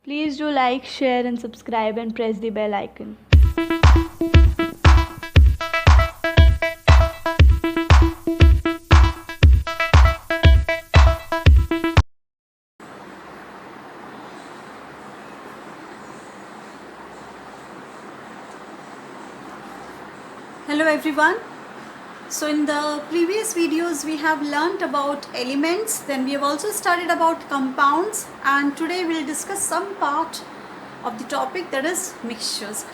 Please do like, share and subscribe and press the bell icon. Hello everyone. So in the previous videos we have learnt about elements, then we have also studied about compounds, and today we will discuss some part of the topic, that is mixtures.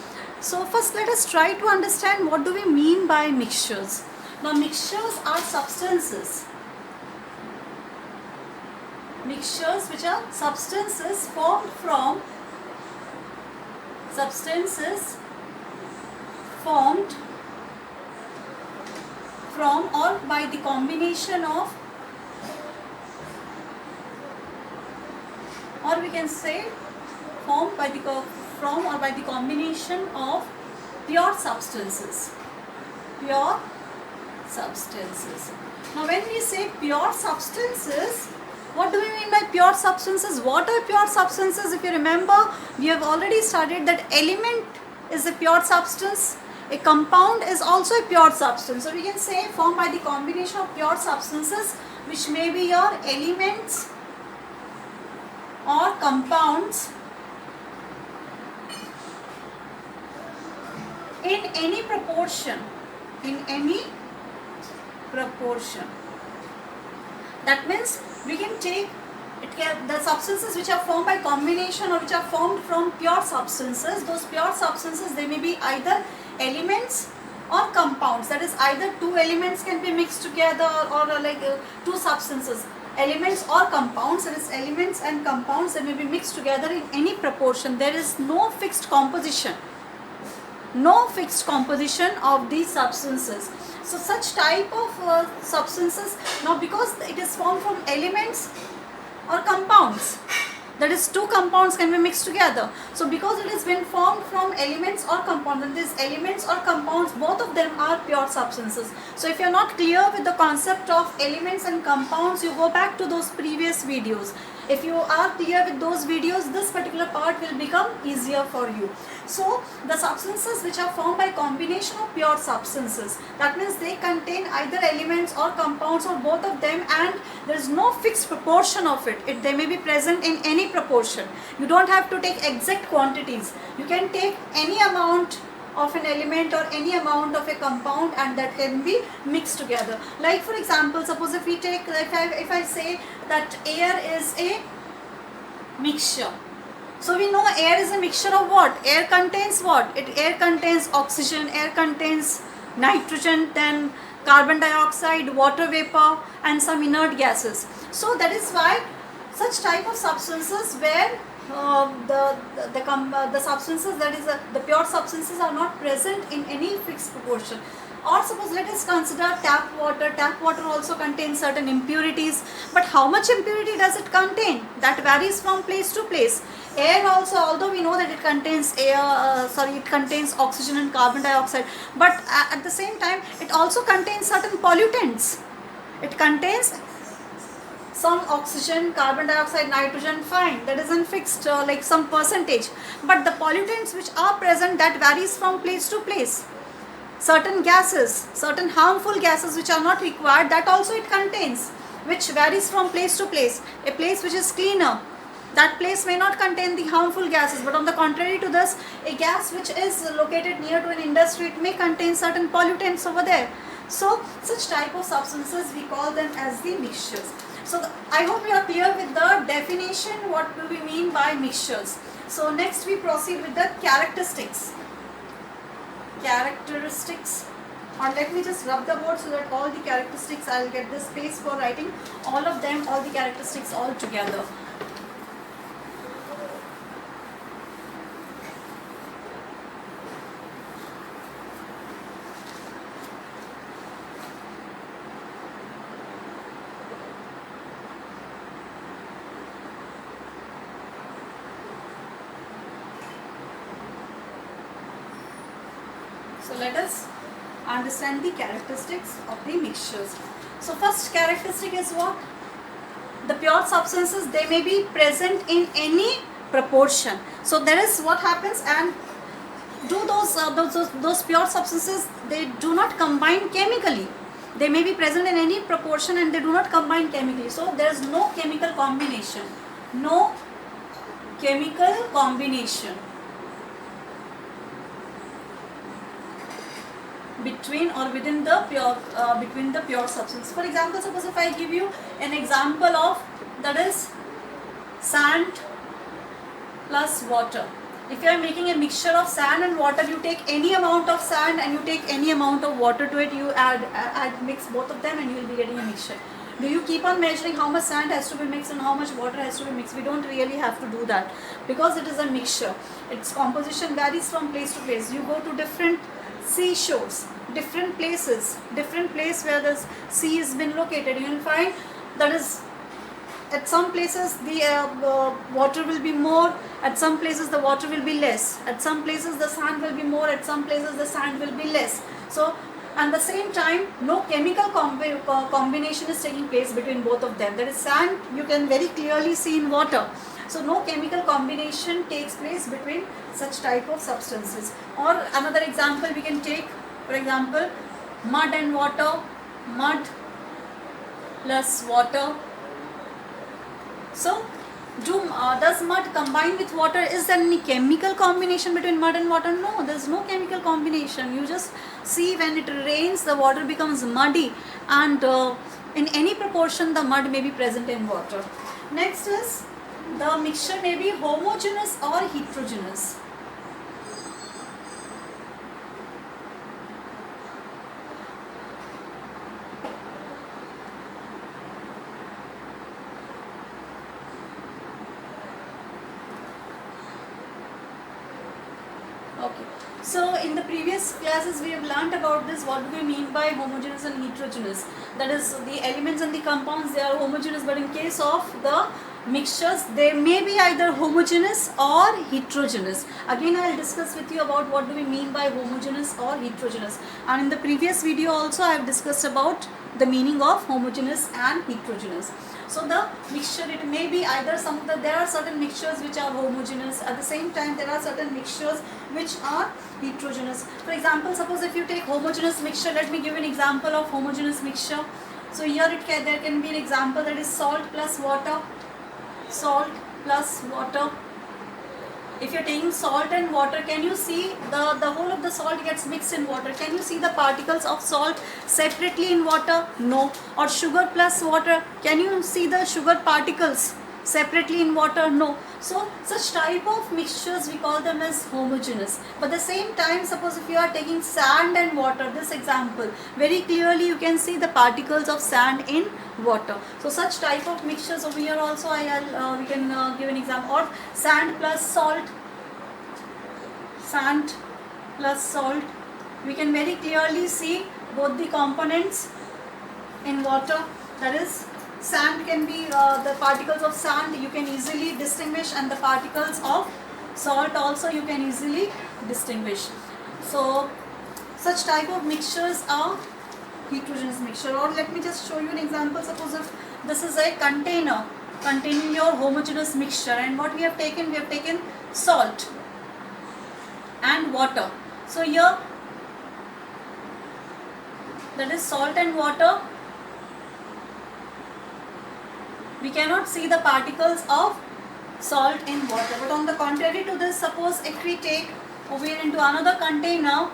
So first let us try to understand what do we mean by mixtures. Now mixtures are substances. Mixtures which are substances formed from or by the combination of, or we can say formed by the from or by the combination of pure substances. Now when we say pure substances, what do we mean by pure substances? What are pure substances? If you remember, we have already studied that element is a pure substance. A compound is also a pure substance. So we can say formed by the combination of pure substances, which may be your elements or compounds in any proportion. That means we can take the substances which are formed by combination or which are formed from pure substances. Those pure substances, they may be either elements or compounds. That is, either two elements can be mixed together or two substances, elements or compounds. That is, elements and compounds, they may be mixed together in any proportion. There is no fixed composition of these substances. So such type of substances, now because it is formed from elements or compounds, that is, two compounds can be mixed together. So because it has been formed from elements or compounds, and these elements or compounds, both of them are pure substances. So if you are not clear with the concept of elements and compounds, you go back to those previous videos. If you are clear with those videos, this particular part will become easier for you. So the substances which are formed by combination of pure substances, that means they contain either elements or compounds or both of them, and there is no fixed proportion of it. They may be present in any proportion. You don't have to take exact quantities. You can take any amount of an element or any amount of a compound, and that can be mixed together. Like for example, suppose if we take, if I say that air is a mixture. So we know air is a mixture of what? Air contains what? Air contains oxygen, air contains nitrogen, then carbon dioxide, water vapor and some inert gases. So that is why such type of substances where the substances, that is the pure substances, are not present in any fixed proportion. Or suppose let us consider tap water. Tap water also contains certain impurities, but how much impurity does it contain? That varies from place to place. Air also, although we know that it contains it contains oxygen and carbon dioxide, but at the same time it also contains certain pollutants. It contains some oxygen, carbon dioxide, nitrogen, fine, that isn't fixed like some percentage, but the pollutants which are present, that varies from place to place. Certain gases, certain harmful gases which are not required, that also it contains, which varies from place to place. A place which is cleaner, that place may not contain the harmful gases, but on the contrary to this, a gas which is located near to an industry, it may contain certain pollutants over there. So such type of substances, we call them as the mixtures. So I hope you are clear with the definition, what do we mean by mixtures. So next we proceed with the characteristics. Or let me just rub the board so that all the characteristics, I will get the space for writing all of them, all the characteristics all together. So let us understand the characteristics of the mixtures. So first characteristic is what? The pure substances, they may be present in any proportion. So there is what happens, and do those pure substances, they do not combine chemically. They may be present in any proportion and they do not combine chemically. So there is no chemical combination. No chemical combination between or within the pure substance. For example, suppose if I give you an example of, that is sand plus water. If you are making a mixture of sand and water, you take any amount of sand and you take any amount of water to it, you mix both of them and you will be getting a mixture. Do you keep on measuring how much sand has to be mixed and how much water has to be mixed? We don't really have to do that, because it is a mixture. Its composition varies from place to place. You go to different seashores, different places, different place where the sea has been located, you will find that is, at some places the water will be more, at some places the water will be less, at some places the sand will be more, at some places the sand will be less. So at the same time, no chemical combination is taking place between both of them. That is, sand you can very clearly see in water. So no chemical combination takes place between such type of substances. Or another example we can take, for example, mud and water, mud plus water. So does mud combine with water? Is there any chemical combination between mud and water? No, there is no chemical combination. You just see, when it rains, the water becomes muddy, and in any proportion the mud may be present in water. Next is, the mixture may be homogeneous or heterogeneous. Okay, so in the previous classes we have learnt about this, what do we mean by homogeneous and heterogeneous. That is, the elements and the compounds, they are homogeneous, but in case of the mixtures, they may be either homogeneous or heterogeneous. Again, I will discuss with you about what do we mean by homogeneous or heterogeneous, and in the previous video also I have discussed about the meaning of homogeneous and heterogeneous. So the mixture, it may be either there are certain mixtures which are homogeneous, at the same time there are certain mixtures which are heterogeneous. For example, suppose if you take homogeneous mixture, let me give an example of homogeneous mixture. So here there can be an example, that is salt plus water, salt plus water. If you are taking salt and water, can you see the whole of the salt gets mixed in water? Can you see the particles of salt separately in water? No. Or sugar plus water, can you see the sugar particles separately in water? No. So such type of mixtures, we call them as homogeneous. But at the same time, suppose if you are taking sand and water, this example, very clearly you can see the particles of sand in water. So such type of mixtures over here also we can give an example. Or sand plus salt, sand plus salt, we can very clearly see both the components in water. That is, sand can be the particles of sand you can easily distinguish, and the particles of salt also you can easily distinguish. So such type of mixtures are heterogeneous mixture. Or let me just show you an example. Suppose if this is a container containing your homogeneous mixture, and what we have taken salt and water. So here, that is salt and water, we cannot see the particles of salt in water. But on the contrary to this, suppose if we take over here into another container,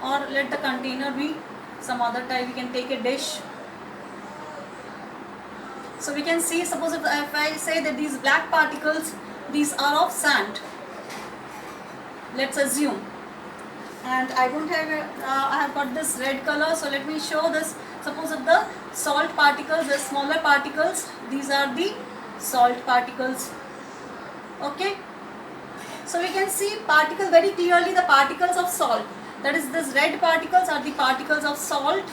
or let the container be some other type, we can take a dish. So we can see, suppose if I say that these black particles, these are of sand, let's assume, and I don't have I have got this red color, so let me show this. Suppose if the salt particles, the smaller particles, these are the salt particles. Okay, so we can see particle very clearly, the particles of salt. That is, this red particles are the particles of salt,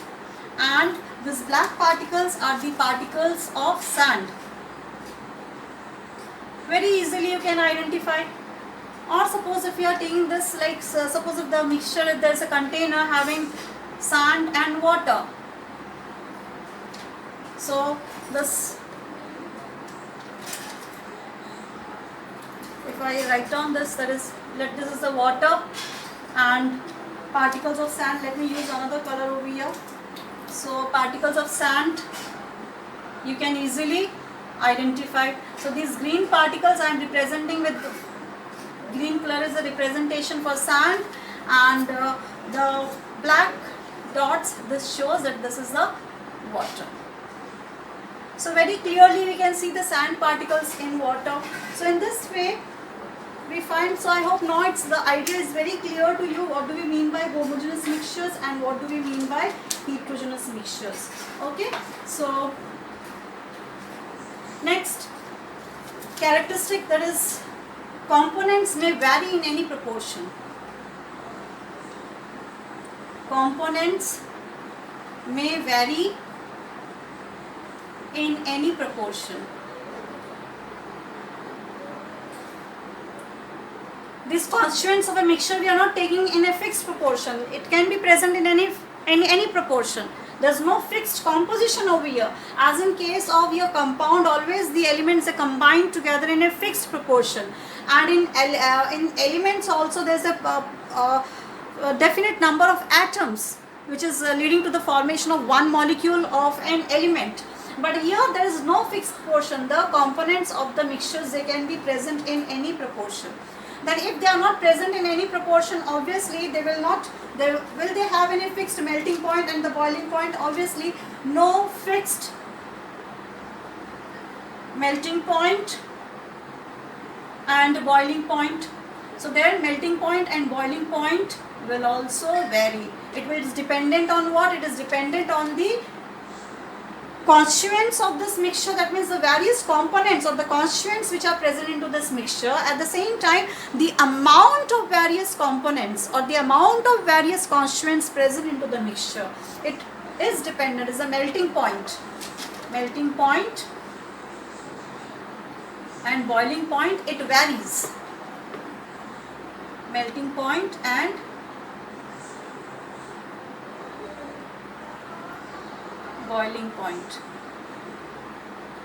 and these black particles are the particles of sand. Very easily you can identify. Or suppose if you are taking this, like suppose if the mixture, if there is a container having sand and water. So this, if I write down this, that is, this is the water and particles of sand. Let me use another color over here. So particles of sand, you can easily identify. So these green particles I am representing with green color is a representation for sand, and the black dots, this shows that this is the water. So very clearly we can see the sand particles in water. So in this way we find, so I hope now it's, the idea is very clear to you. What do we mean by homogeneous mixtures and what do we mean by heterogeneous mixtures? Okay, so next characteristic, that is components may vary in any proportion. Components may vary in any proportion. These constituents of a mixture we are not taking in a fixed proportion. It can be present in any proportion. There's no fixed composition over here. As in case of your compound, always the elements are combined together in a fixed proportion. And in elements also there's a definite number of atoms, which is leading to the formation of one molecule of an element. But here there is no fixed proportion. The components of the mixtures, they can be present in any proportion. Then if they are not present in any proportion, obviously they will not, will they have any fixed melting point and the boiling point? Obviously no fixed melting point and boiling point. So their melting point and boiling point will also vary. It is dependent on what? It is dependent on the constituents of this mixture. That means the various components of the constituents which are present into this mixture. At the same time, the amount of various components or the amount of various constituents present into the mixture, it is dependent, is a melting point. Melting point and boiling point, it varies. Melting point and boiling point.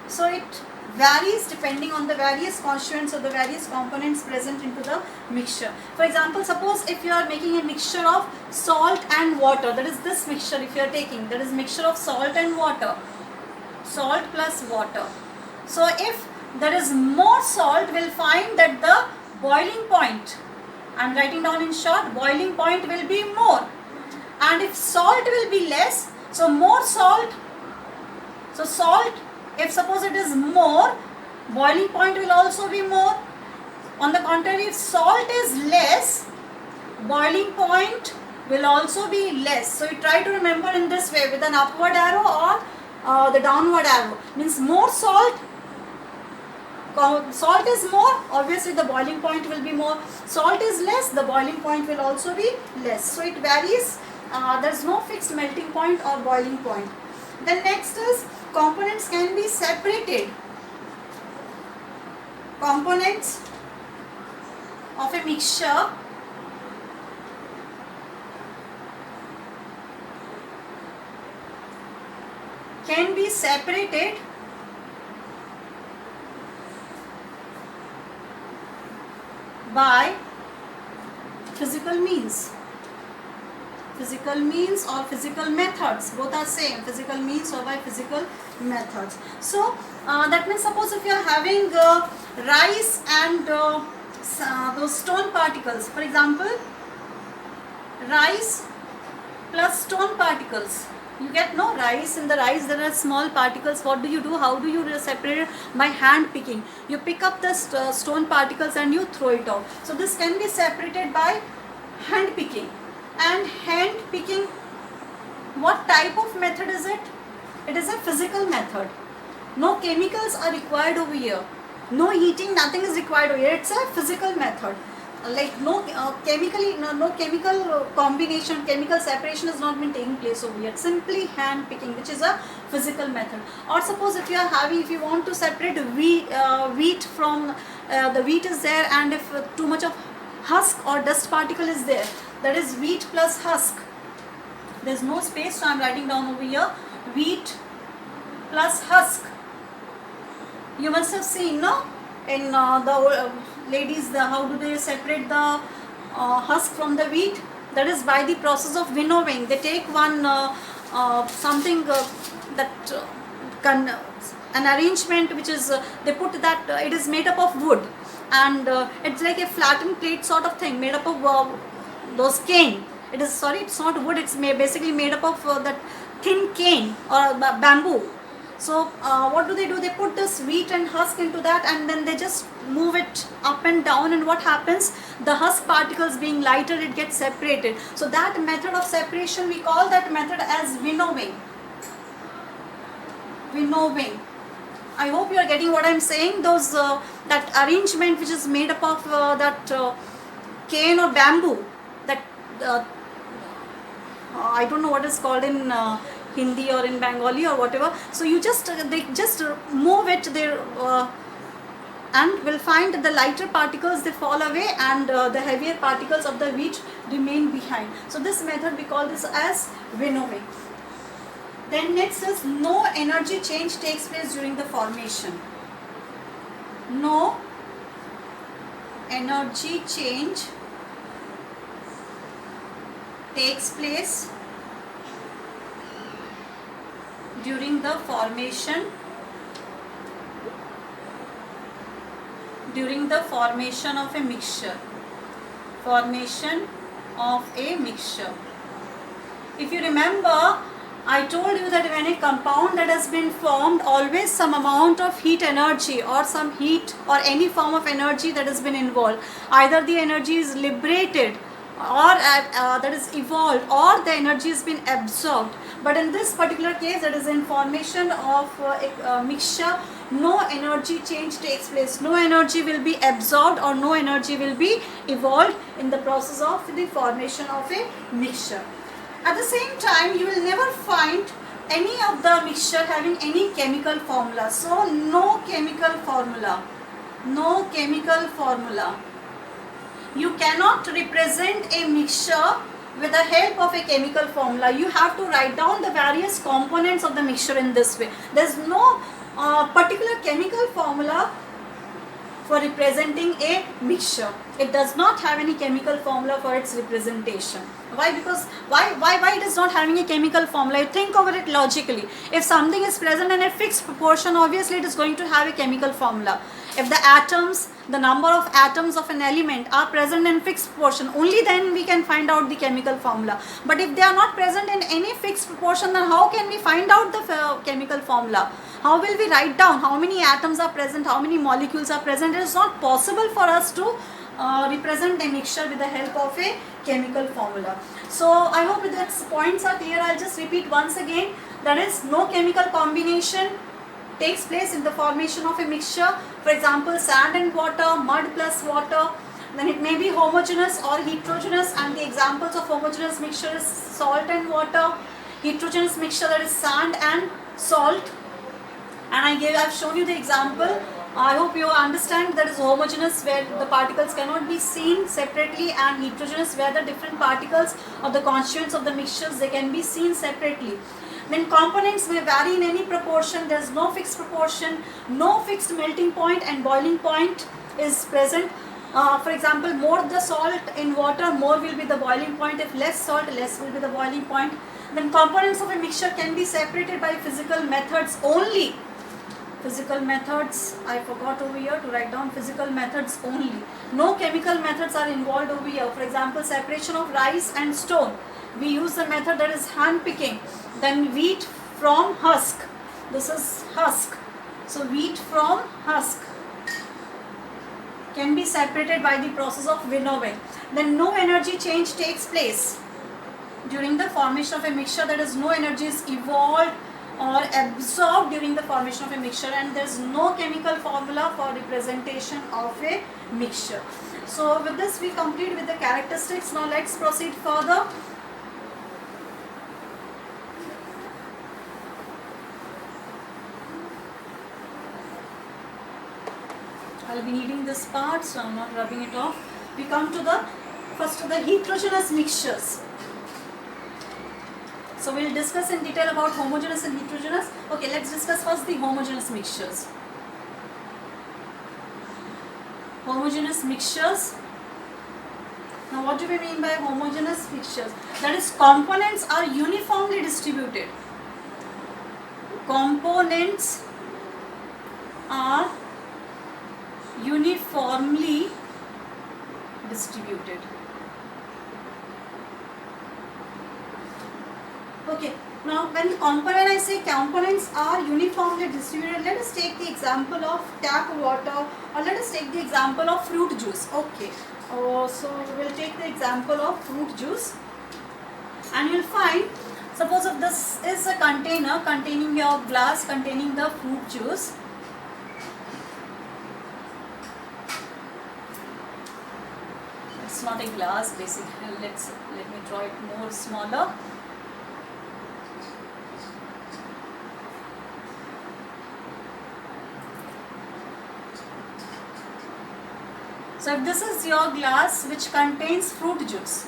So it varies depending on the various constituents or the various components present into the mixture. For example, suppose if you are making a mixture of salt and water, that is this mixture if you are taking, that is mixture of salt and water, salt plus water. So if there is more salt, we'll find that the boiling point, I am writing down in short, boiling point will be more. And if salt will be less, so more salt, so salt, if suppose it is more, boiling point will also be more. On the contrary, if salt is less, boiling point will also be less. So you try to remember in this way with an upward arrow or the downward arrow. Means more salt, salt is more, obviously the boiling point will be more. Salt is less, the boiling point will also be less. So it varies. There is no fixed melting point or boiling point. Then next is components can be separated. Components of a mixture can be separated by physical means. Physical means or physical methods, both are same, physical means or by physical methods. So that means suppose if you are having rice and those stone particles, for example, rice plus stone particles, you get no rice. In the rice there are small particles. What do you do? How do you separate it? By hand picking. You pick up the stone particles and you throw it off. So this can be separated by hand picking. And hand picking, what type of method is it? It is a physical method. No chemicals are required over here. No heating, nothing is required over here. It's a physical method. Like no chemical combination, chemical separation has not been taking place over here. It's simply hand picking, which is a physical method. Or suppose if you are having, if you want to separate wheat from the wheat is there, and if too much of husk or dust particle is there, that is wheat plus husk. There is no space, so I am writing down over here wheat plus husk. You must have seen, no? In ladies, how do they separate the husk from the wheat? That is by the process of winnowing. They take one something that an arrangement which is they put that it is made up of wood, and it's like a flattened plate sort of thing made up of those cane. It is, sorry, it's not wood. It's basically made up of that thin cane or bamboo. So what do? They put this wheat and husk into that, and then they just move it up and down, and what happens? The husk particles being lighter, it gets separated. So that method of separation, we call that method as winnowing. Winnowing. I hope you are getting what I am saying. Those that arrangement which is made up of that cane or bamboo, that I don't know what is called in Hindi or in Bengali or whatever. So you just they just move it there, and will find the lighter particles, they fall away, and the heavier particles of the wheat remain behind. So this method, we call this as winnowing. Then next is no energy change takes place during the formation. No energy change takes place during the formation of a mixture. Formation of a mixture. If you remember, I told you that when a compound that has been formed, always some amount of heat energy or some heat or any form of energy that has been involved. Either the energy is liberated or that is evolved, or the energy has been absorbed. But in this particular case, that is in formation of a mixture, no energy change takes place. No energy will be absorbed or no energy will be evolved in the process of the formation of a mixture. At the same time, you will never find any of the mixture having any chemical formula. So no chemical formula. No chemical formula. You cannot represent a mixture with the help of a chemical formula. You have to write down the various components of the mixture in this way. There is no particular chemical formula for representing a mixture. It does not have any chemical formula for its representation. Why? Because why it is not having a chemical formula? You think over it logically. If something is present in a fixed proportion, obviously it is going to have a chemical formula. If the atoms, the number of atoms of an element are present in fixed proportion, only then we can find out the chemical formula. But if they are not present in any fixed proportion, then how can we find out the chemical formula? How will we write down how many atoms are present, how many molecules are present? It is not possible for us to represent a mixture with the help of a chemical formula. So I hope that points are clear. I'll just repeat once again. That is, no chemical combination takes place in the formation of a mixture. For example, sand and water, mud plus water. Then it may be homogeneous or heterogeneous, and the examples of homogeneous mixture is salt and water. Heterogeneous mixture, that is sand and salt. And I've shown you the example. I hope you understand that is homogeneous, where the particles cannot be seen separately, and heterogeneous, where the different particles of the constituents of the mixtures, they can be seen separately. Then components may vary in any proportion. There is no fixed proportion, no fixed melting point and boiling point is present. For example, more the salt in water, more will be the boiling point. If less salt, less will be the boiling point. Then components of a mixture can be separated by physical methods only. Physical methods, I forgot over here to write down physical methods only. No chemical methods are involved over here. For example, separation of rice and stone. We use the method that is hand picking. Then wheat from husk. This is husk. So wheat from husk can be separated by the process of winnowing. Then no energy change takes place during the formation of a mixture. That is, no energy is evolved or absorbed during the formation of a mixture, and there is no chemical formula for representation of a mixture. So with this we complete with the characteristics. Now let's proceed further. I'll be needing this part, so I'm not rubbing it off. We come to the first to the heterogeneous mixtures. So we'll discuss in detail about homogeneous and heterogeneous. Okay, let's discuss first the homogeneous mixtures. Homogeneous mixtures. Now what do we mean by homogeneous mixtures? That is, components are uniformly distributed. Components are uniformly distributed. Okay, now when I say components are uniformly distributed, let us take the example of tap water, or let us take the example of fruit juice. Okay, so we'll take the example of fruit juice, and you'll find, suppose if this is a container containing your glass containing the fruit juice. It's not a glass basically, let me draw it more smaller. So if this is your glass which contains fruit juice,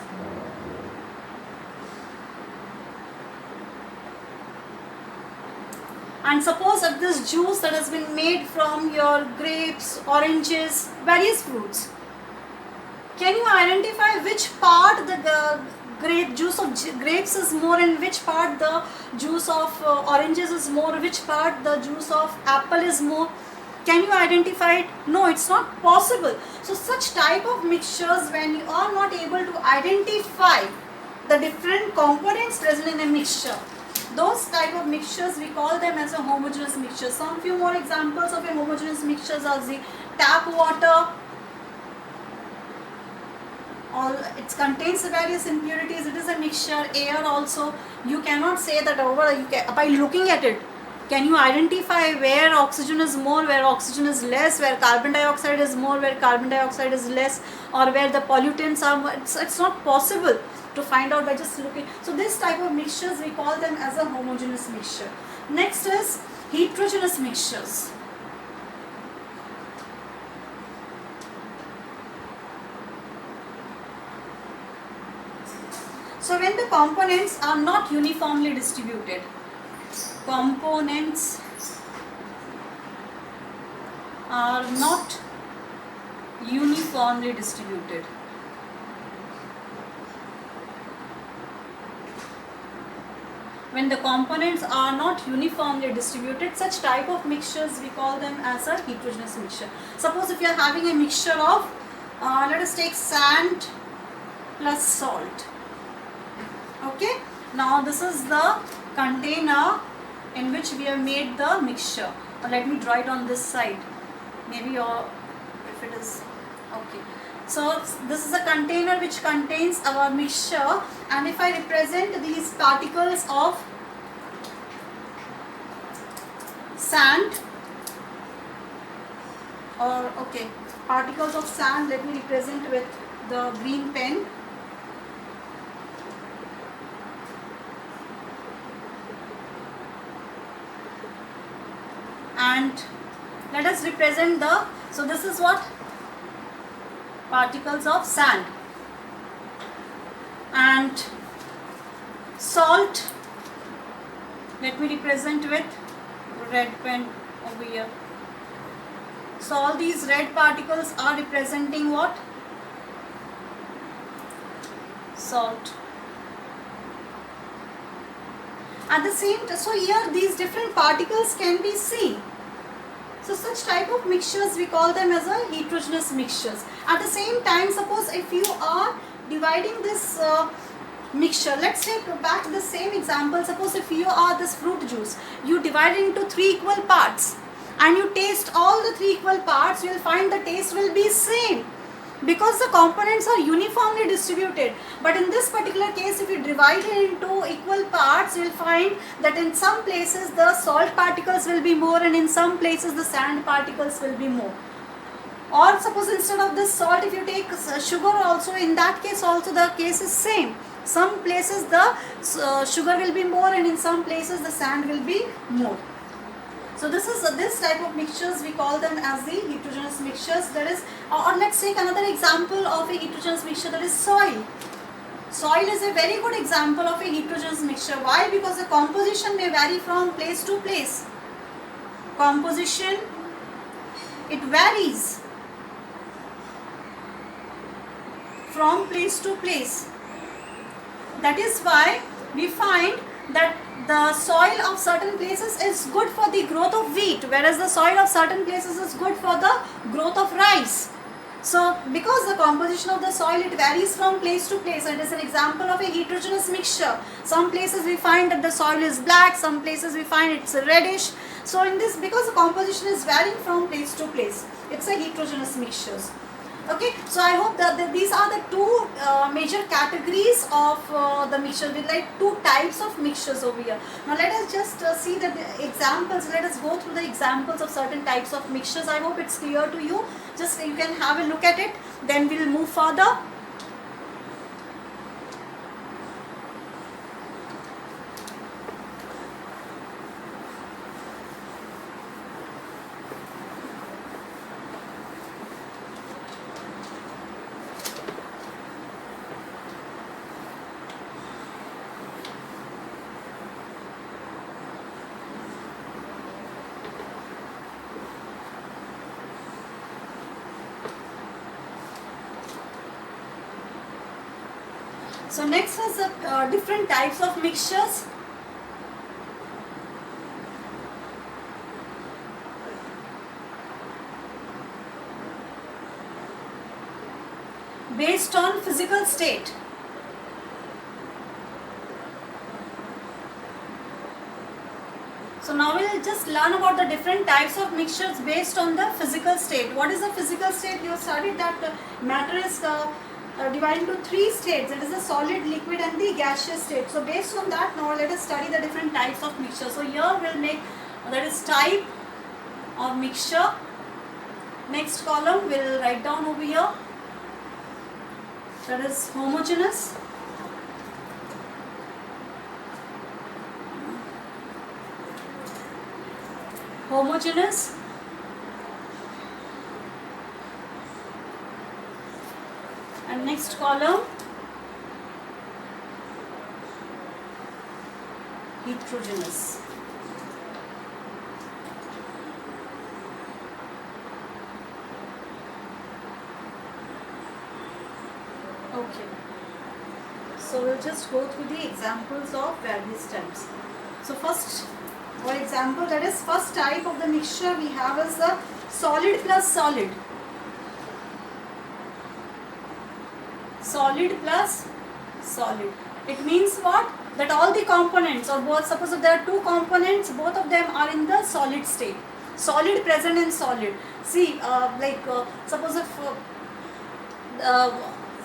and suppose if this juice that has been made from your grapes, oranges, various fruits, can you identify which part the juice of grapes is more and which part the juice of oranges is more, which part the juice of apple is more? Can you identify it? No, it's not possible. So such type of mixtures, when you are not able to identify the different components present in a mixture, those type of mixtures we call them as a homogeneous mixture. Some few more examples of a homogeneous mixtures are the tap water. It contains various impurities. It is a mixture. Air also, you cannot say that by looking at it. Can you identify where oxygen is more, where oxygen is less, where carbon dioxide is more, where carbon dioxide is less, or where the pollutants are more? It's not possible to find out by just looking. So this type of mixtures we call them as a homogeneous mixture. Next is heterogeneous mixtures. So when the components are not uniformly distributed, components are not uniformly distributed. When the components are not uniformly distributed, such type of mixtures we call them as a heterogeneous mixture. Suppose if you are having a mixture of, let us take sand plus salt. Okay, now this is the container in which we have made the mixture. Let me draw it on this side, maybe, or if it is okay. So this is a container which contains our mixture, and if I represent these particles of sand, or okay, particles of sand, let me represent with the green pen. And let us represent so this is what? Particles of sand. And salt, let me represent with red pen over here. So all these red particles are representing what? Salt. At the same time, so here these different particles can be seen. So such type of mixtures we call them as a heterogeneous mixtures. At the same time, suppose if you are dividing this mixture, let's take back the same example. Suppose if you are this fruit juice, you divide it into 3 equal parts, and you taste all the 3 equal parts, you will find the taste will be same, because the components are uniformly distributed. But in this particular case, if you divide it into equal parts, you will find that in some places the salt particles will be more, and in some places the sand particles will be more. Or suppose instead of this salt, if you take sugar also, in that case also the case is same. Some places the sugar will be more, and in some places the sand will be more. So this type of mixtures we call them as the heterogeneous mixtures. That is, or let's take another example of a heterogeneous mixture, that is soil. Soil is a very good example of a heterogeneous mixture. Why? Because the composition may vary from place to place. Composition, it varies from place to place. That is why we find that the soil of certain places is good for the growth of wheat, whereas the soil of certain places is good for the growth of rice. So because the composition of the soil, it varies from place to place, and it is an example of a heterogeneous mixture. Some places we find that the soil is black, some places we find it's reddish. So in this, because the composition is varying from place to place, it's a heterogeneous mixtures. Okay, so I hope that these are the two major categories of the mixture, with like two types of mixtures over here. Now let us just see the examples. Let us go through the examples of certain types of mixtures. I hope it's clear to you. Just you can have a look at it, then we'll move further. So next is the different types of mixtures. Based on physical state. So now we'll just learn about the different types of mixtures based on the physical state. What is the physical state? You have studied that matter is divided into three states. It is the solid, liquid and the gaseous state. So based on that, now let us study the different types of mixture. So here we'll make, that is type of mixture. Next column we'll write down over here. That is homogeneous. Homogeneous. And next column, heterogeneous. Okay. So we'll just go through the examples of various types. So first, for example, that is first type of the mixture we have is the solid plus solid. Solid plus solid. It means what? That all the components, or both, suppose if there are two components, both of them are in the solid state. Solid present in solid. See, suppose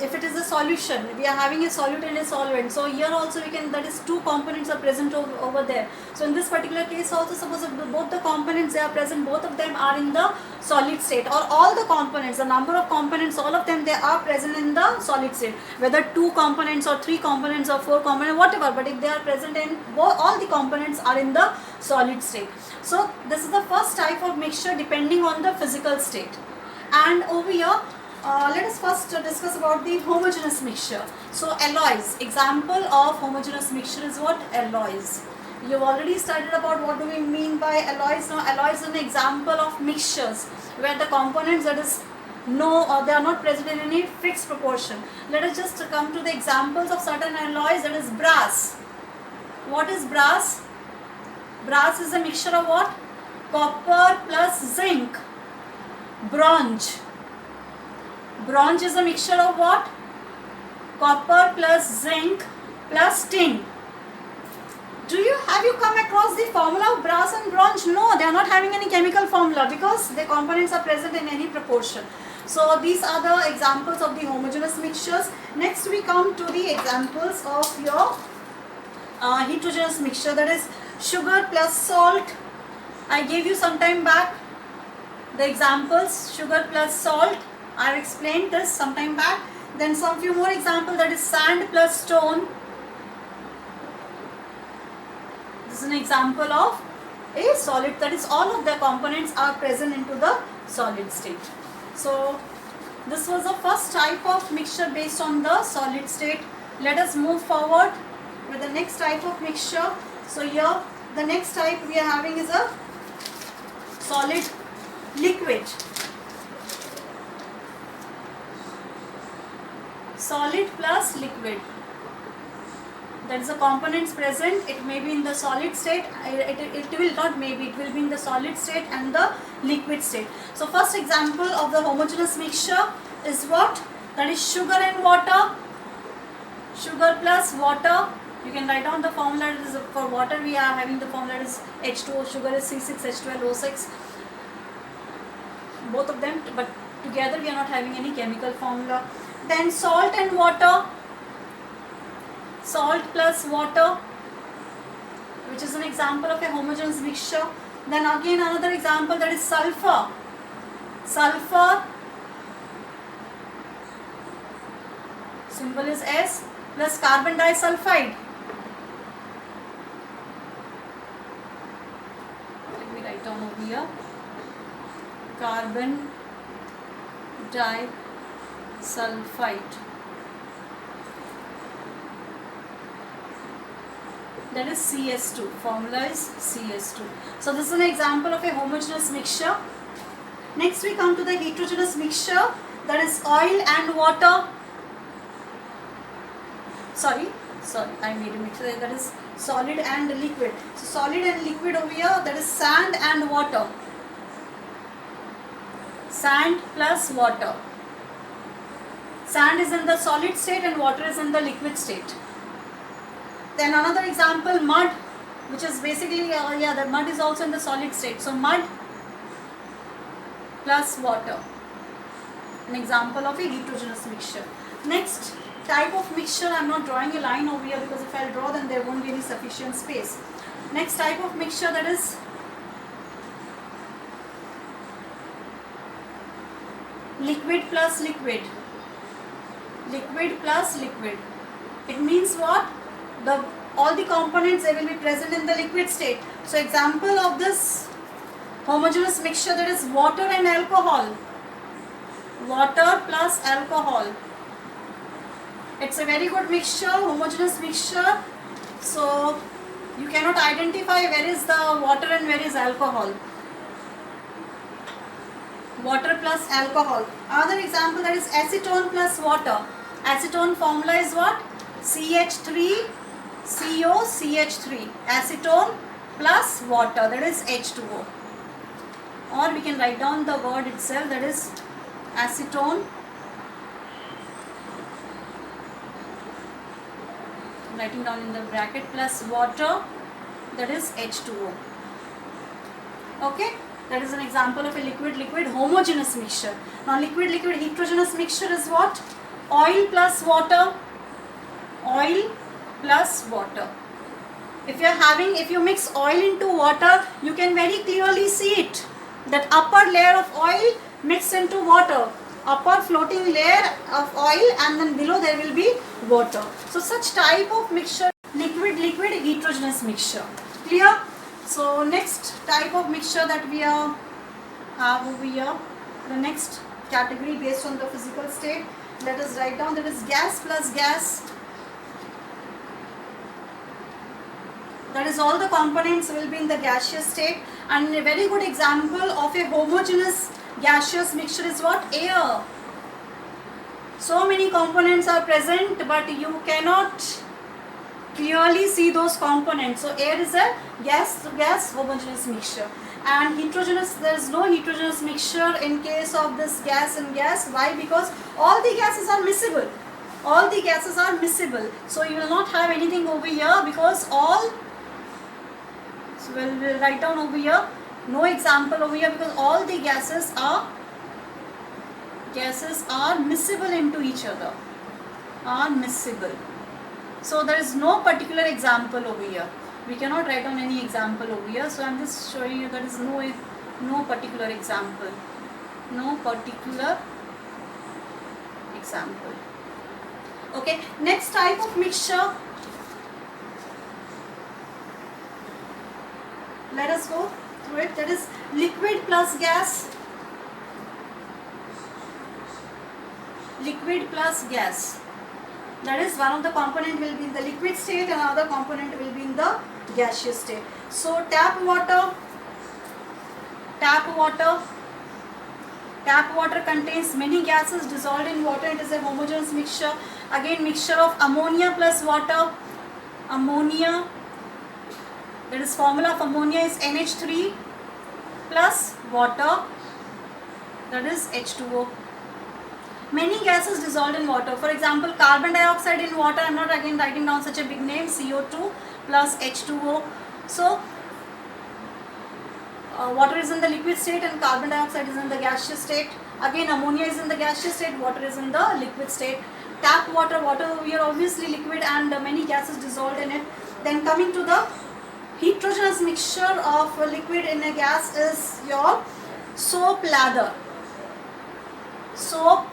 if it is a solution, we are having a solute and a solvent. So here also we can, that is two components are present over there. So in this particular case also, suppose if both the components they are present, both of them are in the solid state, or all the components, the number of components, all of them they are present in the solid state. Whether two components or three components or four components, whatever, but if they are present in both, all the components are in the solid state. So this is the first type of mixture depending on the physical state. And over here, let us first discuss about the homogeneous mixture. So alloys, example of homogeneous mixture is what? Alloys. You have already studied about what do we mean by alloys. Now alloys is an example of mixtures where the components that is they are not present in any fixed proportion. Let us just come to the examples of certain alloys. That is brass. What is brass? Brass is a mixture of what? Copper plus zinc. Bronze. Bronze is a mixture of what? Copper plus zinc plus tin. Have you come across the formula of brass and bronze? No, they are not having any chemical formula because the components are present in any proportion. So these are the examples of the homogeneous mixtures. Next we come to the examples of your heterogeneous mixture, that is sugar plus salt. I gave you some time back the examples, sugar plus salt. I have explained this some time back. Then some few more examples, that is sand plus stone. This is an example of a solid, that is all of the components are present into the solid state. So this was the first type of mixture based on the solid state. Let us move forward with the next type of mixture. So here the next type we are having is a solid liquid. Solid plus liquid. That is the components present. It may be in the solid state. It will not maybe. It will be in the solid state and the liquid state. So first example of the homogeneous mixture is what? That is sugar and water. Sugar plus water. You can write down the formula. That is for water we are having the formula is H2O. Sugar is C6H12O6. Both of them, but together we are not having any chemical formula. Then salt and water. Salt plus water, which is an example of a homogeneous mixture. Then again another example, that is sulfur. Sulfur, symbol is S, plus carbon disulfide. Let me write down over here. Carbon disulfide. That is CS2. Formula is CS2. So this is an example of a homogeneous mixture. Next we come to the heterogeneous mixture, that is oil and water. Sorry, I made a mixture. That is solid and liquid. So solid and liquid over here, that is sand and water. Sand plus water. Sand is in the solid state and water is in the liquid state. Then another example, mud, which is basically, the mud is also in the solid state. So mud plus water. An example of a heterogeneous mixture. Next type of mixture, I am not drawing a line over here because if I draw then there won't be any sufficient space. Next type of mixture, that is liquid plus liquid. Liquid plus liquid. It means what? All the components, they will be present in the liquid state. So example of this homogeneous mixture, that is water and alcohol. Water plus alcohol. It's a very good mixture, homogeneous mixture. So you cannot identify where is the water and where is alcohol. Water plus alcohol. Another example, that is acetone plus water. Acetone formula is what? CH3COCH3. Acetone plus water, that is H2O. Or we can write down the word itself, that is acetone. Writing down in the bracket, plus water, that is H2O. Okay, that is an example of a liquid homogeneous mixture. Now liquid heterogeneous mixture is what? Oil plus water. Oil plus water. If you mix oil into water, you can very clearly see it. That upper layer of oil mixed into water. Upper floating layer of oil, and then below there will be water. So such type of mixture, liquid heterogeneous mixture. Clear? So next type of mixture that we have over here, the next category based on the physical state, let us write down, that is gas plus gas. That is all the components will be in the gaseous state. And a very good example of a homogeneous gaseous mixture is what? Air. So many components are present, but you cannot clearly see those components. So air is a gas homogeneous mixture. And heterogeneous, there is no heterogeneous mixture in case of this gas and gas. Why? Because all the gases are miscible. All the gases are miscible. So you will not have anything over here because all. So we'll write down over here, no example over here because all the gases are miscible into each other. Are miscible. So there is no particular example over here. We cannot write down any example over here. So I am just showing you there is no particular example. No particular example. Okay. Next type of mixture. Let us go through it. That is liquid plus gas. Liquid plus gas. That is, one of the component will be in the liquid state and another component will be in the gaseous state. So tap water contains many gases dissolved in water. It is a homogeneous mixture. Again, mixture of ammonia plus water. Ammonia, that is, formula of ammonia is NH3 plus water, that is H2O. Many gases dissolved in water. For example, carbon dioxide in water. I am not again writing down such a big name. CO2 plus H2O. So water is in the liquid state and carbon dioxide is in the gaseous state. Again, ammonia is in the gaseous state, water is in the liquid state. Tap water, we are obviously liquid and many gases dissolved in it. Then coming to the heterogeneous mixture of a liquid in a gas is your soap lather. Soap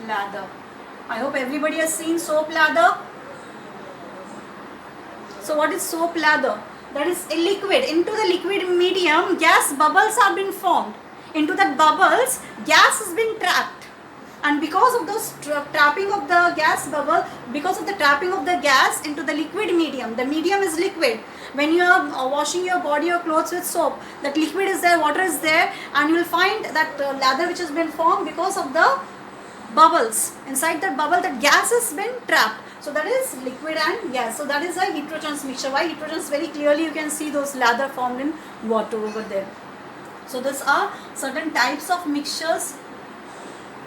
lather. I hope everybody has seen soap lather. So what is soap lather? That is a liquid. Into the liquid medium, gas bubbles have been formed. Into that bubbles, gas has been trapped. And because of those trapping of the gas bubble, because of the trapping of the gas into the liquid medium, the medium is liquid. When you are washing your body or clothes with soap, that liquid is there, water is there, and you will find that lather which has been formed because of the bubbles. Inside that bubble, that gas has been trapped. So that is liquid and gas. So that is a heterogeneous mixture. Why heterogeneous? Very clearly you can see those lather formed in water over there. So these are certain types of mixtures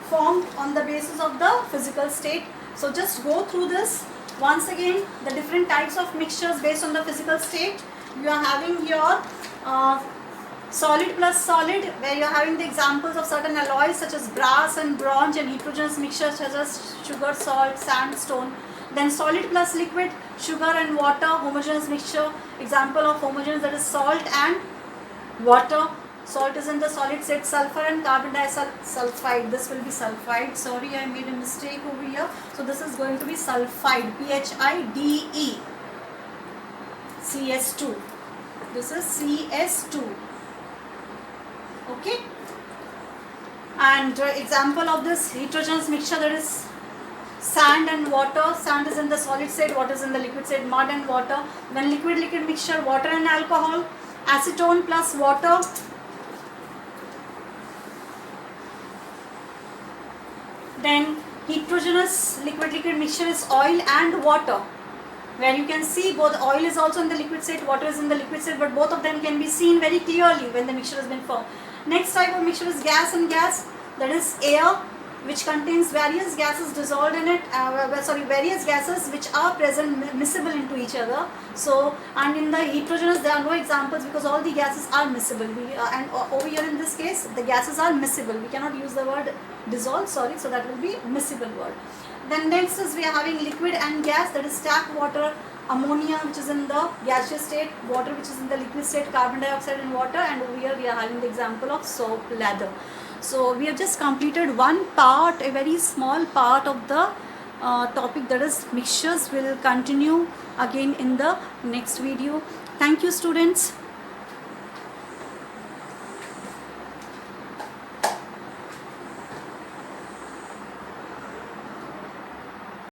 formed on the basis of the physical state. So just go through this once again, the different types of mixtures based on the physical state. You are having your solid plus solid, where you are having the examples of certain alloys such as brass and bronze, and heterogeneous mixtures such as sugar, salt, sand, stone. Then solid plus liquid, sugar and water, homogeneous mixture. Example of homogeneous, that is salt and water. Salt is in the solid state, sulfur and carbon disulfide. This will be sulfide. Sorry, I made a mistake over here. So this is going to be sulfide, PHIDE, CS2. This is CS2. Okay. And example of this heterogeneous mixture, that is sand and water. Sand is in the solid state, water is in the liquid state, mud and water. Then liquid mixture, water and alcohol. Acetone plus water. Then heterogeneous liquid mixture is oil and water, where you can see both oil is also in the liquid state, water is in the liquid state, but both of them can be seen very clearly when the mixture has been formed. Next type of mixture is gas and gas, that is air, which contains various gases dissolved in it, various gases which are present, miscible into each other. So, and in the heterogeneous there are no examples because all the gases are miscible. And over here in this case, the gases are miscible. We cannot use the word dissolve, sorry, so that will be miscible word. Then next is we are having liquid and gas, that is tap water, ammonia which is in the gaseous state, water which is in the liquid state, carbon dioxide and water, and over here we are having the example of soap lather. So we have just completed one part, a very small part of the topic, that is mixtures. Will continue again in the next video. Thank you, students.